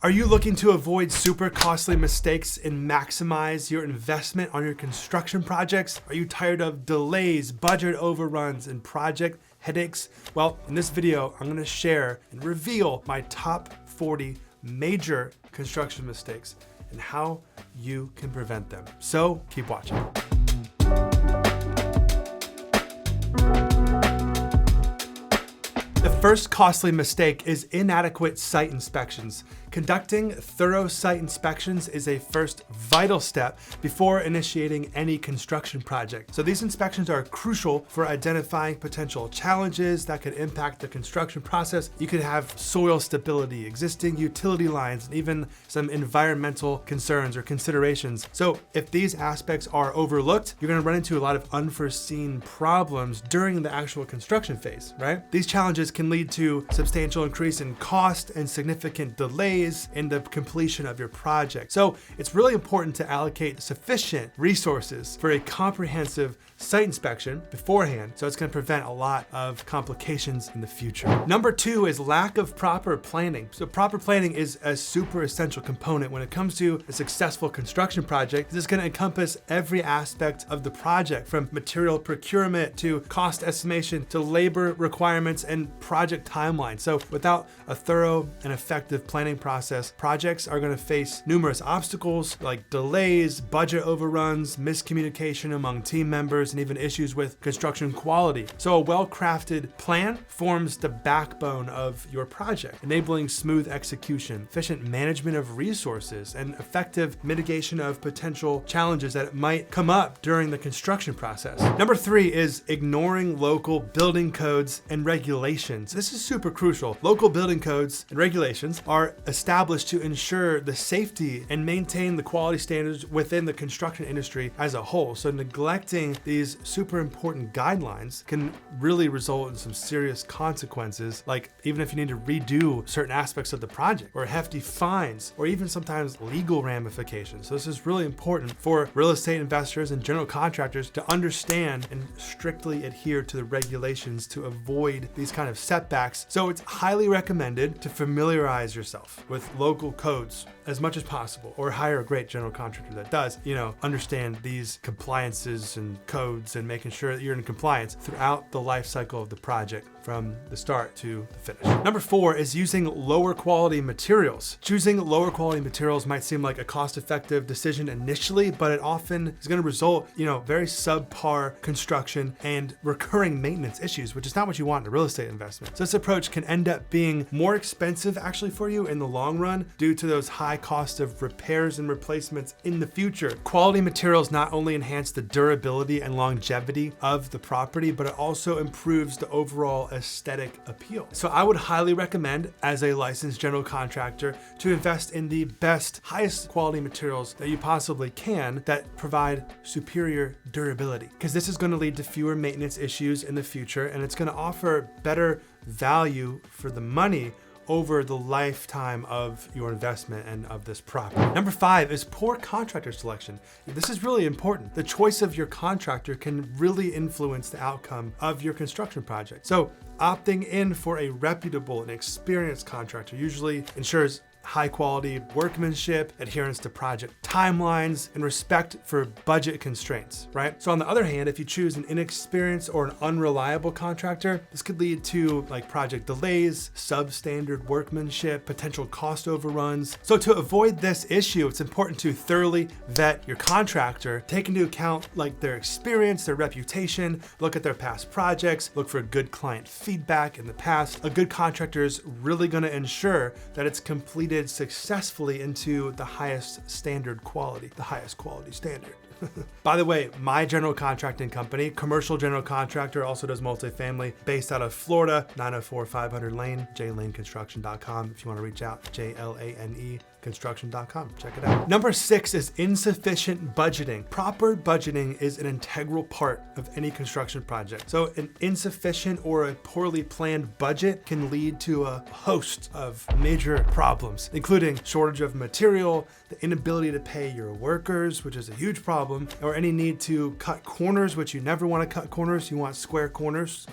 Are you looking to avoid super costly mistakes and maximize your investment on your construction projects? Are you tired of delays, budget overruns, and project headaches? Well, in this video, I'm gonna share and reveal my top 40 major construction mistakes and how you can prevent them. So keep watching. The first costly mistake is inadequate site inspections. Conducting thorough site inspections is a first vital step before initiating any construction project. So these inspections are crucial for identifying potential challenges that could impact the construction process. You could have soil stability, existing utility lines, and even some environmental concerns or considerations. So if these aspects are overlooked, you're gonna run into a lot of unforeseen problems during the actual construction phase, right? These challenges can lead to substantial increase in cost and significant delays in the completion of your project. So it's really important to allocate sufficient resources for a comprehensive site inspection beforehand. So it's going to prevent a lot of complications in the future. Number two is lack of proper planning. So proper planning is a super essential component when it comes to a successful construction project. This is going to encompass every aspect of the project, from material procurement to cost estimation to labor requirements and project timeline. So without a thorough and effective planning process, projects are going to face numerous obstacles like delays, budget overruns, miscommunication among team members, and even issues with construction quality. So a well-crafted plan forms the backbone of your project, enabling smooth execution, efficient management of resources, and effective mitigation of potential challenges that might come up during the construction process. Number three is ignoring local building codes and regulations. This is super crucial. Local building codes and regulations are established to ensure the safety and maintain the quality standards within the construction industry as a whole. So neglecting these super important guidelines can really result in some serious consequences, like even if you need to redo certain aspects of the project, or hefty fines, or even sometimes legal ramifications. So this is really important for real estate investors and general contractors to understand and strictly adhere to the regulations to avoid these kind of setbacks. So it's highly recommended to familiarize yourself with local codes as much as possible, or hire a great general contractor that does, understand these compliances and codes and making sure that you're in compliance throughout the life cycle of the project from the start to the finish. Number four is using lower quality materials. Choosing lower quality materials might seem like a cost-effective decision initially, but it often is going to result, very subpar construction and recurring maintenance issues, which is not what you want in a real estate investment. So this approach can end up being more expensive actually for you in the long run due to those high cost of repairs and replacements in the future. Quality materials not only enhance the durability and longevity of the property, but it also improves the overall aesthetic appeal. So I would highly recommend, as a licensed general contractor, to invest in the best, highest quality materials that you possibly can that provide superior durability, because this is going to lead to fewer maintenance issues in the future, and it's going to offer better value for the money over the lifetime of your investment and of this property. Number five is poor contractor selection. This is really important. The choice of your contractor can really influence the outcome of your construction project. So opting in for a reputable and experienced contractor usually ensures high quality workmanship, adherence to project timelines, and respect for budget constraints, right? So on the other hand, if you choose an inexperienced or an unreliable contractor, this could lead to project delays, substandard workmanship, potential cost overruns. So to avoid this issue, it's important to thoroughly vet your contractor, take into account their experience, their reputation, look at their past projects, look for good client feedback in the past. A good contractor is really gonna ensure that it's completed successfully into the highest standard quality, the highest quality standard. By the way, my general contracting company, Commercial General Contractor, also does multifamily, based out of Florida, 904 500 Lane, jlaneconstruction.com. If you want to reach out, JLANE construction.com. Check it out. Number six is insufficient budgeting. Proper budgeting is an integral part of any construction project. So an insufficient or a poorly planned budget can lead to a host of major problems, including shortage of material, the inability to pay your workers, which is a huge problem, or any need to cut corners, which you never want to cut corners. You want square corners,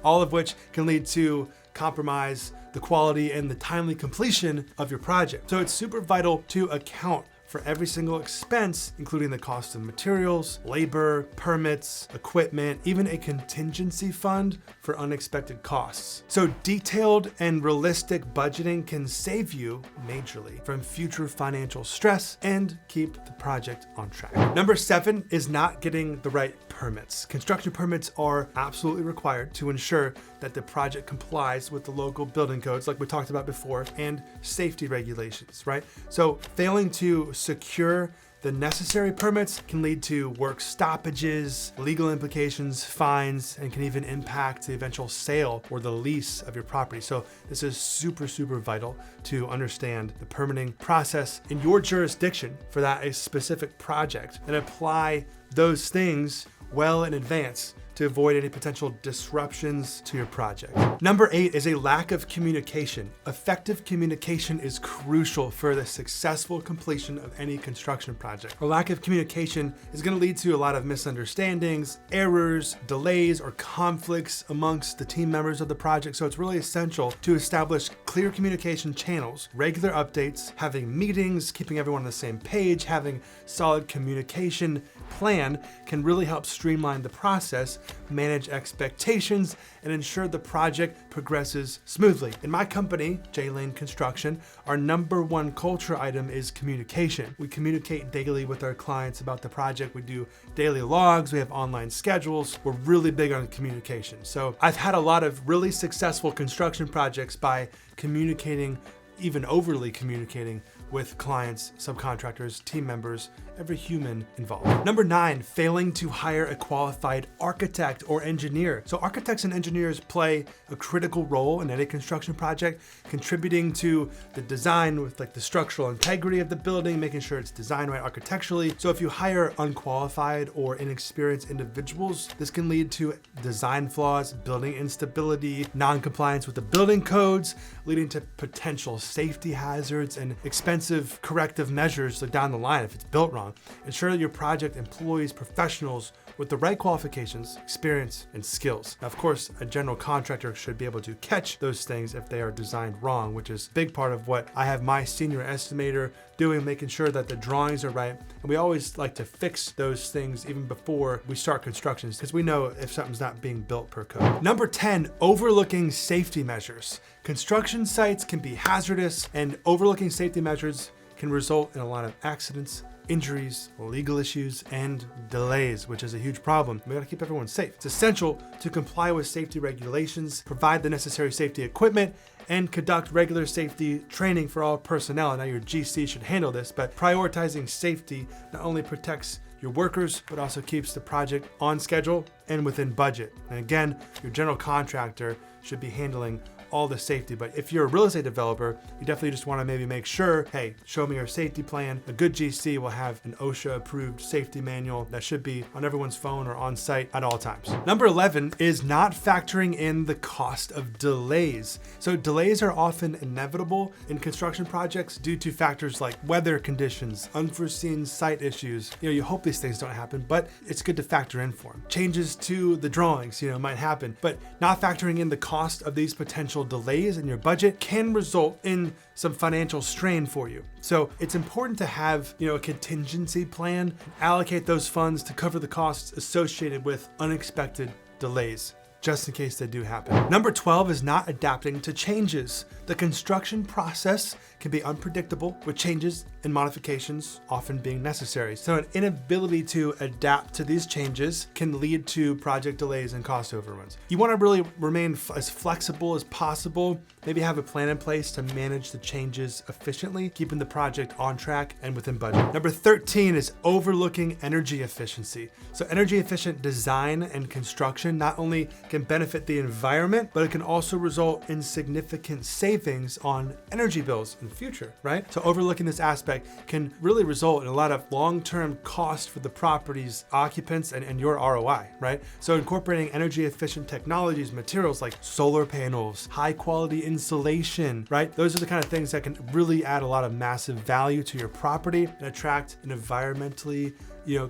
all of which can lead to compromise the quality and the timely completion of your project. So it's super vital to account for every single expense, including the cost of materials, labor, permits, equipment, even a contingency fund for unexpected costs. So detailed and realistic budgeting can save you majorly from future financial stress and keep the project on track. Number 7 is not getting the right permits. Construction permits are absolutely required to ensure that the project complies with the local building codes, like we talked about before, and safety regulations, right? So failing to secure the necessary permits can lead to work stoppages, legal implications, fines, and can even impact the eventual sale or the lease of your property. So this is super, super vital to understand the permitting process in your jurisdiction for that specific project and apply those things well in advance to avoid any potential disruptions to your project. Number 8 is a lack of communication. Effective communication is crucial for the successful completion of any construction project. A lack of communication is going to lead to a lot of misunderstandings, errors, delays, or conflicts amongst the team members of the project. So it's really essential to establish clear communication channels, regular updates, having meetings, keeping everyone on the same page, having solid communication plan can really help streamline the process, manage expectations, and ensure the project progresses smoothly. In my company, J-Lane Construction, our number 1 culture item is communication. We communicate daily with our clients about the project. We do daily logs, we have online schedules. We're really big on communication. So I've had a lot of really successful construction projects by communicating, even overly communicating, with clients, subcontractors, team members, every human involved. Number 9, failing to hire a qualified architect or engineer. So architects and engineers play a critical role in any construction project, contributing to the design with like the structural integrity of the building, making sure it's designed right architecturally. So if you hire unqualified or inexperienced individuals, this can lead to design flaws, building instability, non-compliance with the building codes, leading to potential safety hazards and expensive corrective measures down the line if it's built wrong. Ensure that your project employs professionals with the right qualifications, experience, and skills. Now, of course, a general contractor should be able to catch those things if they are designed wrong, which is a big part of what I have my senior estimator doing, making sure that the drawings are right. And we always like to fix those things even before we start construction, because we know if something's not being built per code. Number 10, overlooking safety measures. Construction sites can be hazardous, and overlooking safety measures can result in a lot of accidents, injuries, legal issues, and delays, which is a huge problem. We gotta keep everyone safe. It's essential to comply with safety regulations, provide the necessary safety equipment, and conduct regular safety training for all personnel. Now your GC should handle this, but prioritizing safety not only protects your workers, but also keeps the project on schedule and within budget. And again, your general contractor should be handling all the safety. But if you're a real estate developer, you definitely just want to maybe make sure, hey, show me your safety plan. A good GC will have an OSHA approved safety manual that should be on everyone's phone or on site at all times. Number 11 is not factoring in the cost of delays. So delays are often inevitable in construction projects due to factors like weather conditions, unforeseen site issues. You hope these things don't happen, but it's good to factor in for them. Changes to the drawings, might happen, but not factoring in the cost of these potential delays in your budget can result in some financial strain for you. So it's important to have, a contingency plan, allocate those funds to cover the costs associated with unexpected delays, just in case they do happen. Number 12 is not adapting to changes. The construction process can be unpredictable, with changes and modifications often being necessary. So an inability to adapt to these changes can lead to project delays and cost overruns. You want to really remain as flexible as possible, maybe have a plan in place to manage the changes efficiently, keeping the project on track and within budget. Number 13 is overlooking energy efficiency. So energy efficient design and construction not only can benefit the environment, but it can also result in significant savings on energy bills in the future, right? So overlooking this aspect can really result in a lot of long-term cost for the property's occupants and your ROI, right? So incorporating energy efficient technologies, materials like solar panels, high quality insulation, right? Those are the kind of things that can really add a lot of massive value to your property and attract an environmentally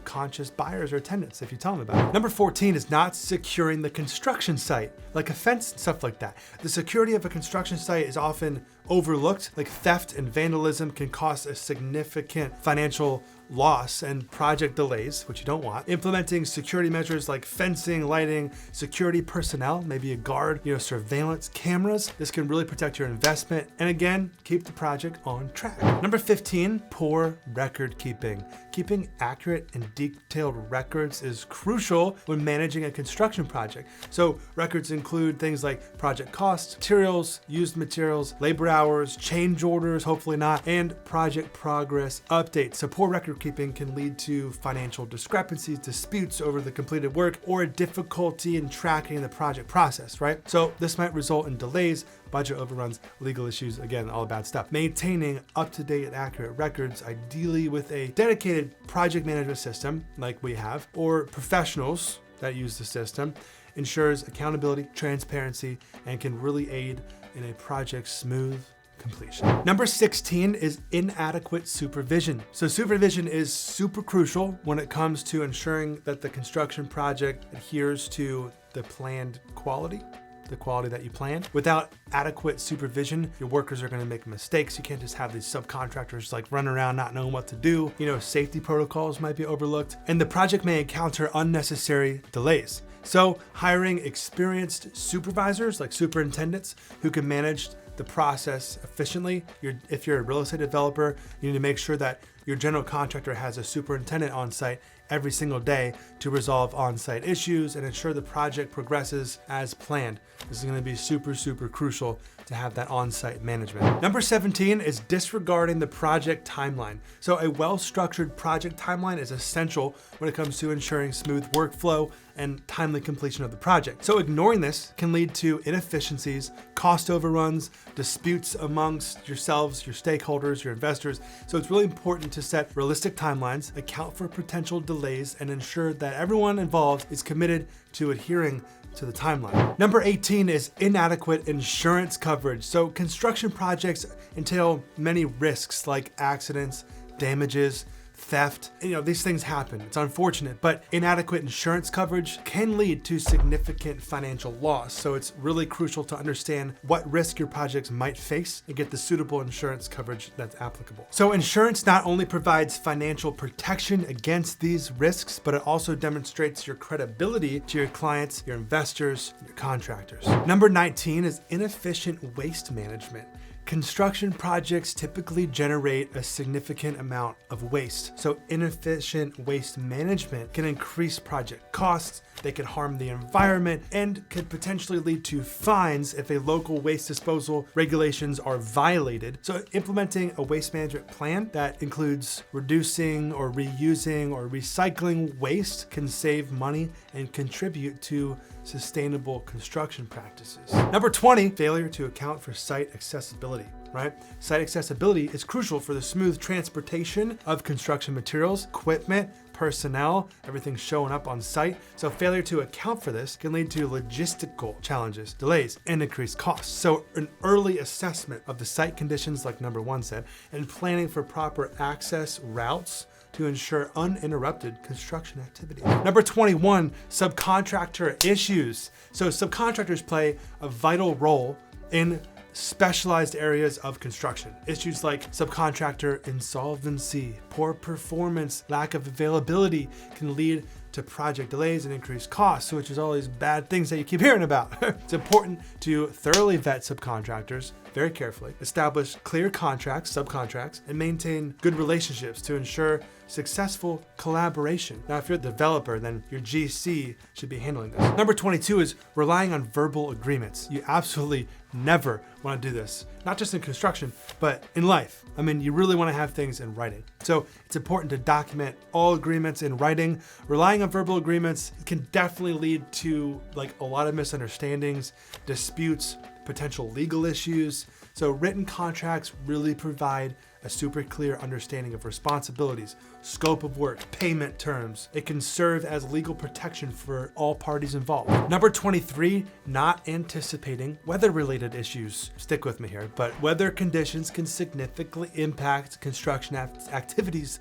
conscious buyers or tenants if you tell them about it. Number 14 is not securing the construction site, like a fence and stuff like that. The security of a construction site is often overlooked, like theft and vandalism can cause a significant financial loss and project delays, which you don't want. Implementing security measures like fencing, lighting, security personnel, maybe a guard, surveillance cameras. This can really protect your investment and again, keep the project on track. Number 15, poor record keeping. Keeping accurate and detailed records is crucial when managing a construction project. So records include things like project costs, materials, used materials, labor hours, change orders, hopefully not, and project progress updates. So poor record keeping can lead to financial discrepancies, disputes over the completed work, or a difficulty in tracking the project process, right? So this might result in delays, budget overruns, legal issues, again, all the bad stuff. Maintaining up-to-date and accurate records, ideally with a dedicated project management system like we have, or professionals that use the system, ensures accountability, transparency, and can really aid in a project's smooth completion. Number 16 is inadequate supervision. So supervision is super crucial when it comes to ensuring that the construction project adheres to the planned quality, the quality that you planned. Without adequate supervision, your workers are going to make mistakes. You can't just have these subcontractors like run around not knowing what to do. Safety protocols might be overlooked, and the project may encounter unnecessary delays. So hiring experienced supervisors like superintendents who can manage the process efficiently. If you're a real estate developer, you need to make sure that your general contractor has a superintendent on site every single day to resolve on-site issues and ensure the project progresses as planned. This is going to be super, super crucial to have that on-site management. Number 17 is disregarding the project timeline. So a well-structured project timeline is essential when it comes to ensuring smooth workflow and timely completion of the project. So ignoring this can lead to inefficiencies, cost overruns, disputes amongst yourselves, your stakeholders, your investors. So it's really important to set realistic timelines, account for potential delays, and ensure that everyone involved is committed to adhering to the timeline. Number 18 is inadequate insurance coverage. So construction projects entail many risks like accidents, damages, theft. These things happen. It's unfortunate, but inadequate insurance coverage can lead to significant financial loss. So it's really crucial to understand what risk your projects might face and get the suitable insurance coverage that's applicable. So insurance not only provides financial protection against these risks, but it also demonstrates your credibility to your clients, your investors, and your contractors. Number 19 is inefficient waste management. Construction projects typically generate a significant amount of waste. So inefficient waste management can increase project costs, they could harm the environment, and could potentially lead to fines if a local waste disposal regulations are violated. So implementing a waste management plan that includes reducing or reusing or recycling waste can save money and contribute to sustainable construction practices. Number 20, failure to account for site accessibility, right? Site accessibility is crucial for the smooth transportation of construction materials, equipment, personnel, everything showing up on site. So failure to account for this can lead to logistical challenges, delays, and increased costs. So an early assessment of the site conditions, like number 1 said, and planning for proper access routes to ensure uninterrupted construction activity. Number 21, subcontractor issues. So subcontractors play a vital role in specialized areas of construction. Issues like subcontractor insolvency, poor performance, lack of availability can lead to project delays and increased costs, which is all these bad things that you keep hearing about. It's important to thoroughly vet subcontractors very carefully, establish clear contracts, subcontracts, and maintain good relationships to ensure successful collaboration. Now, if you're a developer, then your GC should be handling this. Number 22 is relying on verbal agreements. You absolutely never want to do this, not just in construction, but in life. I mean, you really want to have things in writing. So it's important to document all agreements in writing. Relying on verbal agreements can definitely lead to like a lot of misunderstandings, disputes, potential legal issues. So written contracts really provide a super clear understanding of responsibilities, scope of work, payment terms. It can serve as legal protection for all parties involved. Number 23, not anticipating weather-related issues. Stick with me here, but weather conditions can significantly impact construction activities.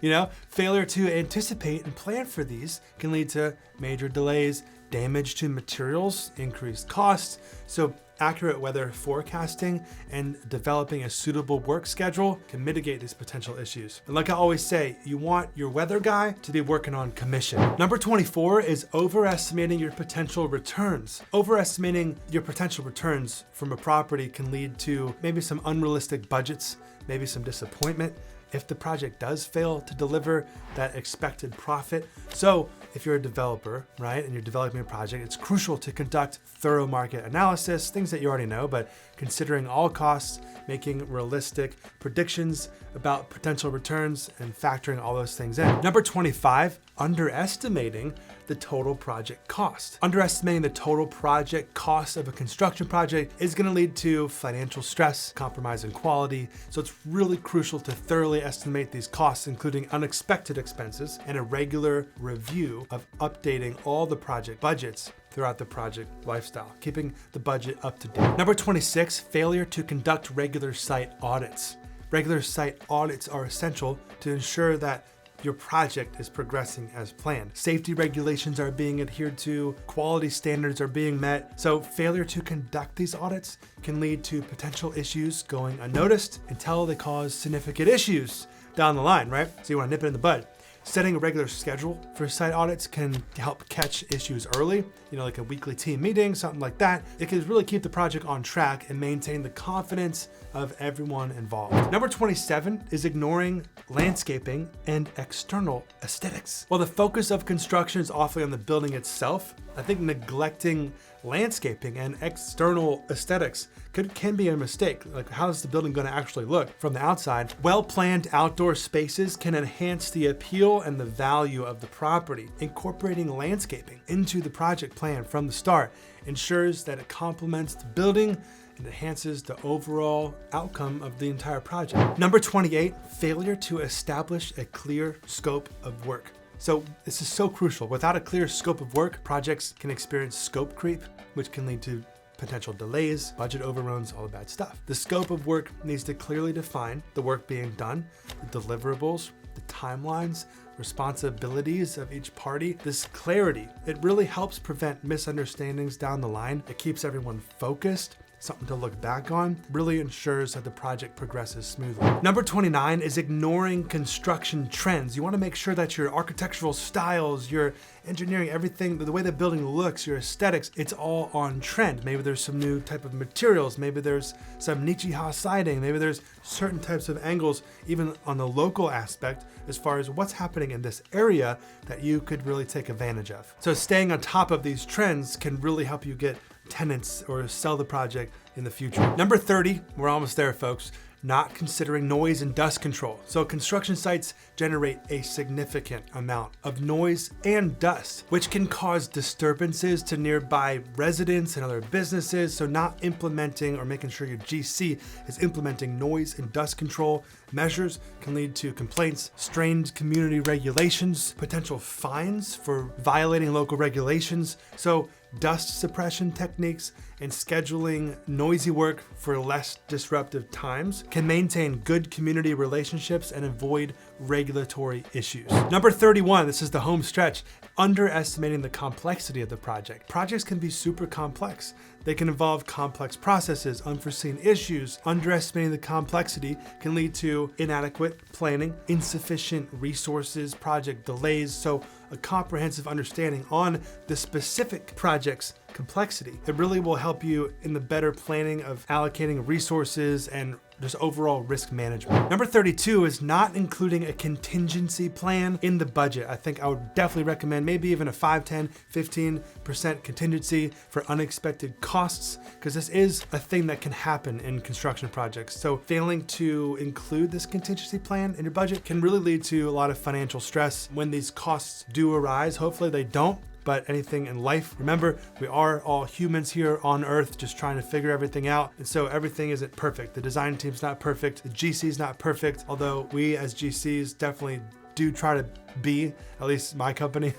Failure to anticipate and plan for these can lead to major delays, damage to materials, increased costs. So accurate weather forecasting and developing a suitable work schedule can mitigate these potential issues. And like I always say, you want your weather guy to be working on commission. Number 24 is overestimating your potential returns. Overestimating your potential returns from a property can lead to maybe some unrealistic budgets, maybe some disappointment if the project does fail to deliver that expected profit. So if you're a developer, right, and you're developing a project, it's crucial to conduct thorough market analysis, things that you already know, but considering all costs, making realistic predictions about potential returns and factoring all those things in. Number 25, underestimating the total project cost. Underestimating the total project cost of a construction project is going to lead to financial stress, compromise in quality. So it's really crucial to thoroughly estimate these costs, including unexpected expenses, and a regular review of updating all the project budgets throughout the project lifestyle, keeping the budget up to date. Number 26, failure to conduct regular site audits. Regular site audits are essential to ensure that your project is progressing as planned. Safety regulations are being adhered to, quality standards are being met. So failure to conduct these audits can lead to potential issues going unnoticed until they cause significant issues down the line, right? So you want to nip it in the bud. Setting a regular schedule for site audits can help catch issues early, like a weekly team meeting, something like that. It can really keep the project on track and maintain the confidence of everyone involved. Number 27 is ignoring landscaping and external aesthetics. While the focus of construction is awfully on the building itself, I think neglecting landscaping and external aesthetics can be a mistake. Like, how is the building going to actually look from the outside? Well-planned outdoor spaces can enhance the appeal and the value of the property. Incorporating landscaping into the project plan from the start ensures that it complements the building and enhances the overall outcome of the entire project. Number 28, failure to establish a clear scope of work. So this is so crucial. Without a clear scope of work, projects can experience scope creep, which can lead to potential delays, budget overruns, all the bad stuff. The scope of work needs to clearly define the work being done, the deliverables, the timelines, responsibilities of each party. This clarity, it really helps prevent misunderstandings down the line. It keeps everyone focused, something to look back on, really ensures that the project progresses smoothly. Number 29 is ignoring construction trends. You want to make sure that your architectural styles, your engineering, everything, the way the building looks, your aesthetics, it's all on trend. Maybe there's some new type of materials, maybe there's some Nichiha siding, maybe there's certain types of angles, even on the local aspect, as far as what's happening in this area that you could really take advantage of. So staying on top of these trends can really help you get tenants or sell the project in the future. Number 30, we're almost there, folks. Not considering noise and dust control. So construction sites generate a significant amount of noise and dust, which can cause disturbances to nearby residents and other businesses. So not implementing or making sure your GC is implementing noise and dust control measures can lead to complaints, strained community regulations, potential fines for violating local regulations. So dust suppression techniques and scheduling noisy work for less disruptive times can maintain good community relationships and avoid regulatory issues. Number 31, this is the home stretch, underestimating the complexity of the project. Projects can be super complex. They can involve complex processes, unforeseen issues. Underestimating the complexity can lead to inadequate planning, insufficient resources, project delays. So a comprehensive understanding on the specific project's complexity, it really will help you in the better planning of allocating resources and just overall risk management. Number 32 is not including a contingency plan in the budget. I think I would definitely recommend maybe even a 5, 10, 15% contingency for unexpected costs, because this is a thing that can happen in construction projects. So failing to include this contingency plan in your budget can really lead to a lot of financial stress when these costs do arise. Hopefully they don't, but anything in life. Remember, we are all humans here on Earth just trying to figure everything out. And so everything isn't perfect. The design team's not perfect. The GC's not perfect, although we as GCs definitely do try to be, at least my company.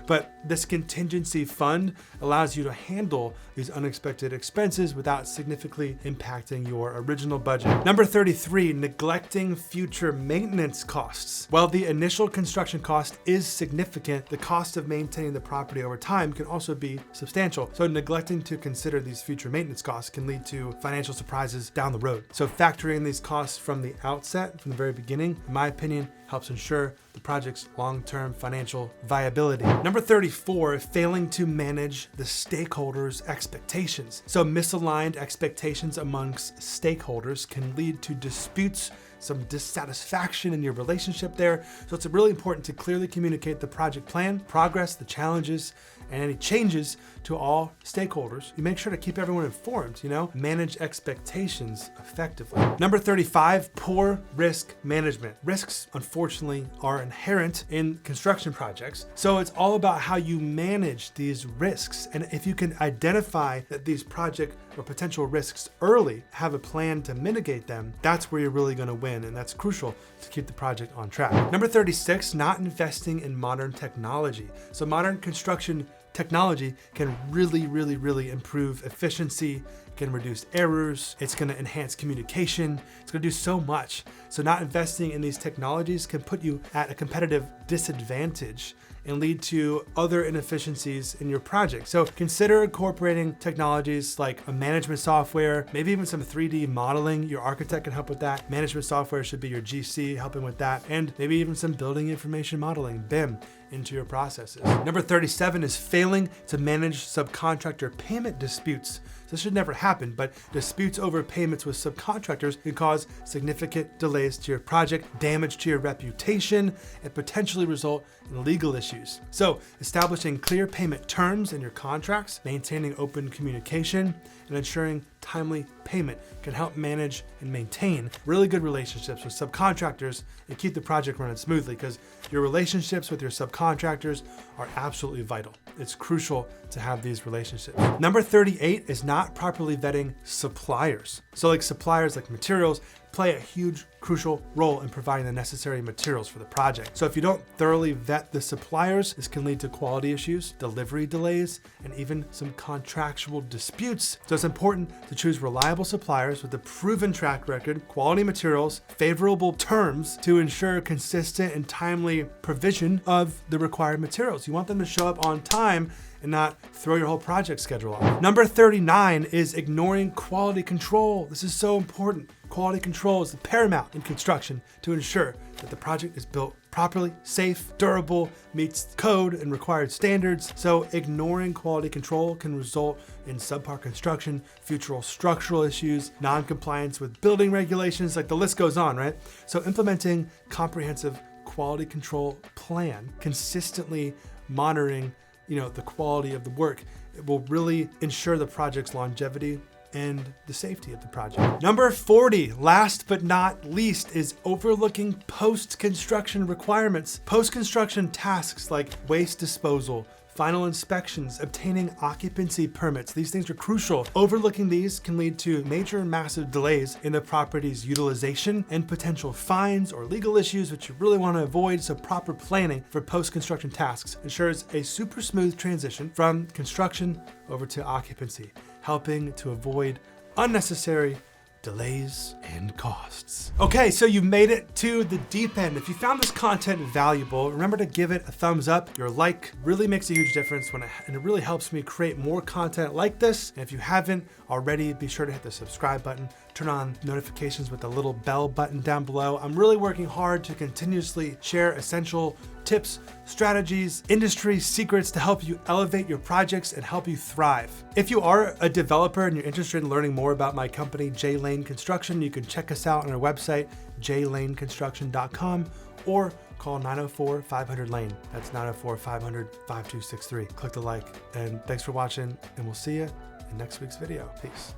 But this contingency fund allows you to handle these unexpected expenses without significantly impacting your original budget. Number 33, neglecting future maintenance costs. While the initial construction cost is significant, the cost of maintaining the property over time can also be substantial. So neglecting to consider these future maintenance costs can lead to financial surprises down the road. So factoring these costs from the outset, from the very beginning, in my opinion, helps ensure the project's long-term financial viability. Number 34, failing to manage the stakeholders' expectations. So misaligned expectations amongst stakeholders can lead to disputes, some dissatisfaction in your relationship there. So it's really important to clearly communicate the project plan, progress, the challenges, and any changes to all stakeholders. You make sure to keep everyone informed, manage expectations effectively. Number 35, poor risk management. Risks, unfortunately, are inherent in construction projects. So it's all about how you manage these risks. And if you can identify that these project or potential risks early, have a plan to mitigate them, that's where you're really gonna win. And that's crucial to keep the project on track. Number 36, not investing in modern technology. So modern construction technology can really improve efficiency, can reduce errors, it's gonna enhance communication, it's gonna do so much. So not investing in these technologies can put you at a competitive disadvantage and lead to other inefficiencies in your project. So consider incorporating technologies like a management software, maybe even some 3D modeling. Your architect can help with that. Management software should be your GC helping with that. And maybe even some building information modeling, BIM, into your processes. Number 37 is failing to manage subcontractor payment disputes. This should never happen, but disputes over payments with subcontractors can cause significant delays to your project, damage to your reputation, and potentially result in legal issues. So establishing clear payment terms in your contracts, maintaining open communication, and ensuring timely payment can help manage and maintain really good relationships with subcontractors and keep the project running smoothly, because your relationships with your subcontractors are absolutely vital. It's crucial to have these relationships. Number 38 is not properly vetting suppliers. So like suppliers like materials play a huge crucial role in providing the necessary materials for the project. So if you don't thoroughly vet the suppliers, this can lead to quality issues, delivery delays, and even some contractual disputes. So it's important to choose reliable suppliers with a proven track record, quality materials, favorable terms to ensure consistent and timely provision of the required materials. You want them to show up on time and not throw your whole project schedule off. Number 39 is ignoring quality control. This is so important. Quality control is paramount in construction to ensure that the project is built properly, safe, durable, meets code and required standards. So ignoring quality control can result in subpar construction, future structural issues, non-compliance with building regulations, like the list goes on, right? So implementing comprehensive quality control plan, consistently monitoring the quality of the work, it will really ensure the project's longevity and the safety of the project. Number 40, last but not least, is overlooking post-construction requirements. Post-construction tasks like waste disposal, final inspections, obtaining occupancy permits. These things are crucial. Overlooking these can lead to major and massive delays in the property's utilization and potential fines or legal issues, which you really want to avoid. So proper planning for post-construction tasks ensures a super smooth transition from construction over to occupancy, helping to avoid unnecessary delays and costs. Okay, so you've made it to the deep end. If you found this content valuable, remember to give it a thumbs up. Your like really makes a huge difference and it really helps me create more content like this. And if you haven't already, be sure to hit the subscribe button, turn on notifications with the little bell button down below. I'm really working hard to continuously share essential tips, strategies, industry secrets to help you elevate your projects and help you thrive. If you are a developer and you're interested in learning more about my company, J Lane Construction, you can check us out on our website, jlaneconstruction.com, or call 904-500-LANE. That's 904-500-5263. Click the like, and thanks for watching, and we'll see you in next week's video. Peace.